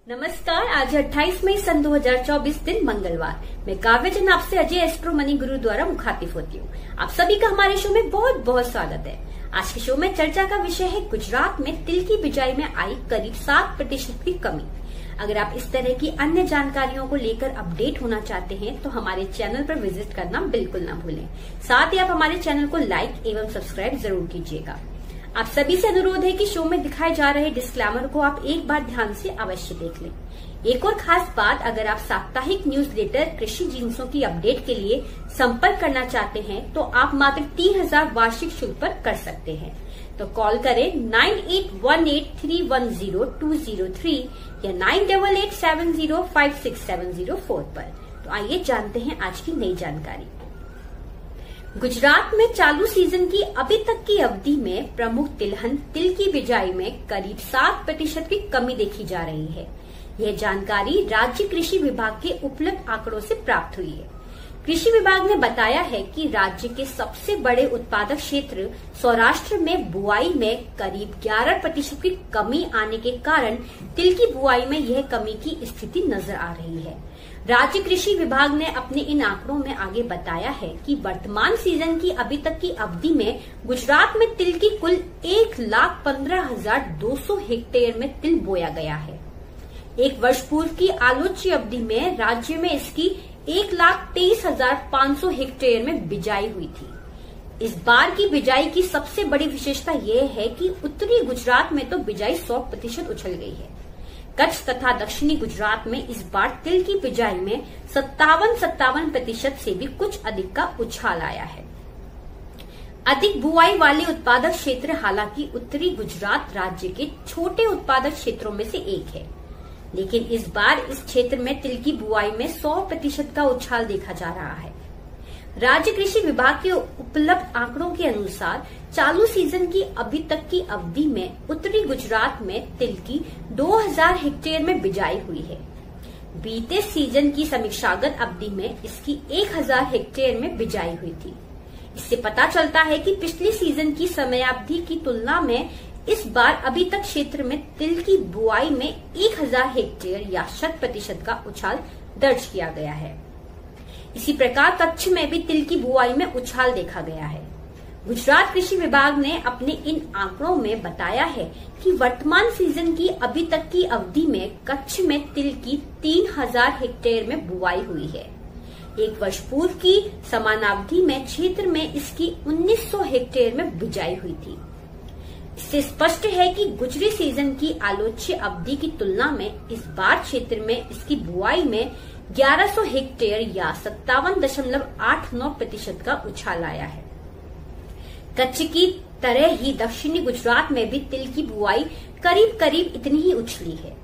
नमस्कार। आज 28 मई सन 2024 दिन मंगलवार। मैं काव्य जन आपसे अजय एस्ट्रो मनी गुरु द्वारा मुखातिब होती हूँ। आप सभी का हमारे शो में बहुत बहुत स्वागत है। आज के शो में चर्चा का विषय है गुजरात में तिल की बिजाई में आई करीब 7% की कमी। अगर आप इस तरह की अन्य जानकारियों को लेकर अपडेट होना चाहते हैं तो हमारे चैनल पर विजिट करना बिल्कुल न भूलें। साथ ही आप हमारे चैनल को लाइक एवं सब्सक्राइब जरूर कीजिएगा। आप सभी से अनुरोध है कि शो में दिखाए जा रहे डिस्क्लेमर को आप एक बार ध्यान से अवश्य देख लें। एक और खास बात, अगर आप साप्ताहिक न्यूज़लेटर कृषि जिन्सों की अपडेट के लिए संपर्क करना चाहते हैं तो आप मात्र 3000 वार्षिक शुल्क पर कर सकते हैं। तो कॉल करें 9818310203 या 9887056704 पर। तो आइए जानते हैं आज की नई जानकारी। गुजरात में चालू सीजन की अभी तक की अवधि में प्रमुख तिलहन तिल की बिजाई में करीब 7% की कमी देखी जा रही है। यह जानकारी राज्य कृषि विभाग के उपलब्ध आंकड़ों से प्राप्त हुई है। कृषि विभाग ने बताया है कि राज्य के सबसे बड़े उत्पादक क्षेत्र सौराष्ट्र में बुआई में करीब 11% की कमी आने के कारण तिल की बुआई में यह कमी की स्थिति नजर आ रही है। राज्य कृषि विभाग ने अपने इन आंकड़ों में आगे बताया है कि वर्तमान सीजन की अभी तक की अवधि में गुजरात में तिल की कुल 1,15,200 हेक्टेयर में तिल बोया गया है। एक वर्ष पूर्व की आलोच्य अवधि में राज्य में इसकी 1,23,500 हेक्टेयर में बिजाई हुई थी। इस बार की बिजाई की सबसे बड़ी विशेषता यह है कि उत्तरी गुजरात में तो बिजाई 100% उछल गई है। कच्छ तथा दक्षिणी गुजरात में इस बार तिल की बिजाई में 57% से भी कुछ अधिक का उछाल आया है। अधिक बुआई वाले उत्पादक क्षेत्र हालांकि उत्तरी गुजरात राज्य के छोटे उत्पादक क्षेत्रों में से एक है, लेकिन इस बार इस क्षेत्र में तिल की बुआई में 100% का उछाल देखा जा रहा है। राज्य कृषि विभाग के उपलब्ध आंकड़ों के अनुसार चालू सीजन की अभी तक की अवधि में उत्तरी गुजरात में तिल की 2000 हेक्टेयर में बिजाई हुई है। बीते सीजन की समीक्षागत अवधि में इसकी 1000 हेक्टेयर में बिजाई हुई थी। इससे पता चलता है कि पिछली सीजन की समयावधि की तुलना में इस बार अभी तक क्षेत्र में तिल की बुआई में 1000 हेक्टेयर या 100% का उछाल दर्ज किया गया है। इसी प्रकार कच्छ में भी तिल की बुआई में उछाल देखा गया है। गुजरात कृषि विभाग ने अपने इन आंकड़ों में बताया है कि वर्तमान सीजन की अभी तक की अवधि में कच्छ में तिल की 3000 हेक्टेयर में बुआई हुई है। एक वर्ष पूर्व की समानावधि में क्षेत्र में इसकी 1900 हेक्टेयर में बिजाई हुई थी। इससे स्पष्ट है कि गुजरी सीजन की आलोच्य अवधि की तुलना में इस बार क्षेत्र में इसकी बुआई में 1100 हेक्टेयर या 57.89% का उछाल आया है। कच्छ की तरह ही दक्षिणी गुजरात में भी तिल की बुआई करीब करीब इतनी ही उछली है।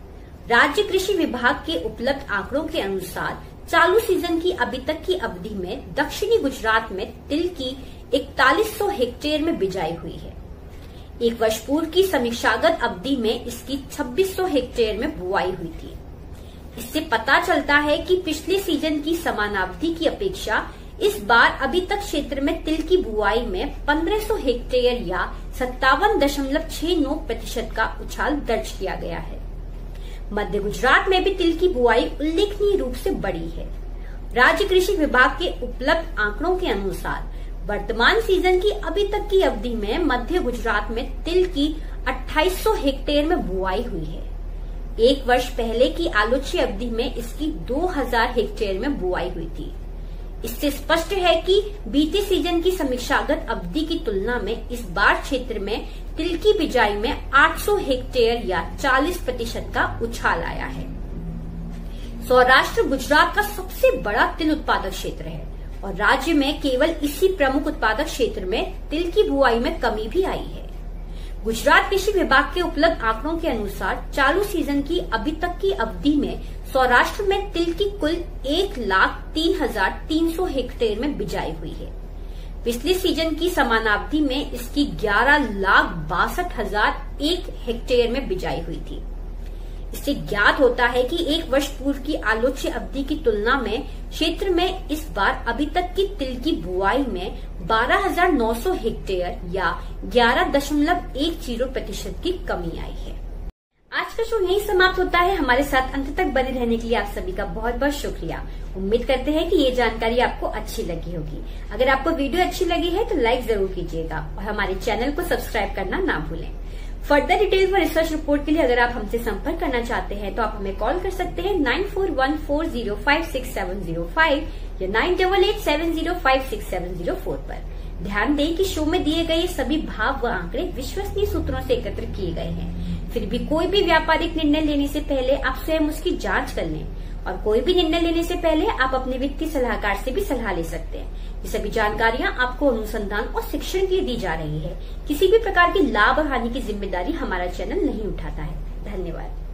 राज्य कृषि विभाग के उपलब्ध आंकड़ों के अनुसार चालू सीजन की अभी तक की अवधि में दक्षिणी गुजरात में तिल की 4100 हेक्टेयर में बिजाई हुई है। एक वर्ष पूर्व की समीक्षागत अवधि में इसकी 2600 हेक्टेयर में बुआई हुई थी। इससे पता चलता है कि पिछले सीजन की समानावधि की अपेक्षा इस बार अभी तक क्षेत्र में तिल की बुआई में 1500 हेक्टेयर या 57.69% का उछाल दर्ज किया गया है। मध्य गुजरात में भी तिल की बुआई उल्लेखनीय रूप से बढ़ी है। राज्य कृषि विभाग के उपलब्ध आंकड़ों के अनुसार वर्तमान सीजन की अभी तक की अवधि में मध्य गुजरात में तिल की 2800 हेक्टेयर में बुआई हुई है। एक वर्ष पहले की आलोच्य अवधि में इसकी 2000 हेक्टेयर में बुआई हुई थी। इससे स्पष्ट है कि बीते सीजन की समीक्षागत अवधि की तुलना में इस बार क्षेत्र में तिल की बिजाई में 800 हेक्टेयर या 40% का उछाल आया है। सौराष्ट्र गुजरात का सबसे बड़ा तिल उत्पादक क्षेत्र है और राज्य में केवल इसी प्रमुख उत्पादक क्षेत्र में तिल की बुआई में कमी भी आई है। गुजरात कृषि विभाग के उपलब्ध आंकड़ों के अनुसार चालू सीजन की अभी तक की अवधि में सौराष्ट्र में तिल की कुल 1,03,300 हेक्टेयर में बिजाई हुई है। पिछले सीजन की समानावधि में इसकी 11,62,001 हेक्टेयर में बिजाई हुई थी। इससे ज्ञात होता है कि एक वर्ष पूर्व की आलोच्य अवधि की तुलना में क्षेत्र में इस बार अभी तक की तिल की बुआई में 12,900 हेक्टेयर या 11.10% की कमी आई है। आज का शो यहीं समाप्त होता है। हमारे साथ अंत तक बने रहने के लिए आप सभी का बहुत बहुत शुक्रिया। उम्मीद करते हैं कि ये जानकारी आपको अच्छी लगी होगी। अगर आपको वीडियो अच्छी लगी है तो लाइक जरूर कीजिएगा और हमारे चैनल को सब्सक्राइब करना ना भूलें। फर्दर डिटेल्स व रिसर्च रिपोर्ट के लिए अगर आप हमसे संपर्क करना चाहते हैं तो आप हमें कॉल कर सकते हैं 9414056705 या 9887056704 पर। ध्यान दें कि शो में दिए गए सभी भाव व आंकड़े विश्वसनीय सूत्रों से एकत्र किए गए हैं। फिर भी कोई भी व्यापारिक निर्णय लेने से पहले आप स्वयं उसकी जांच कर लें और कोई भी निर्णय लेने से पहले आप अपने वित्तीय सलाहकार से भी सलाह ले सकते हैं। ये सभी जानकारियां आपको अनुसंधान और शिक्षण के लिए दी जा रही है। किसी भी प्रकार की लाभ और हानि की जिम्मेदारी हमारा चैनल नहीं उठाता है। धन्यवाद।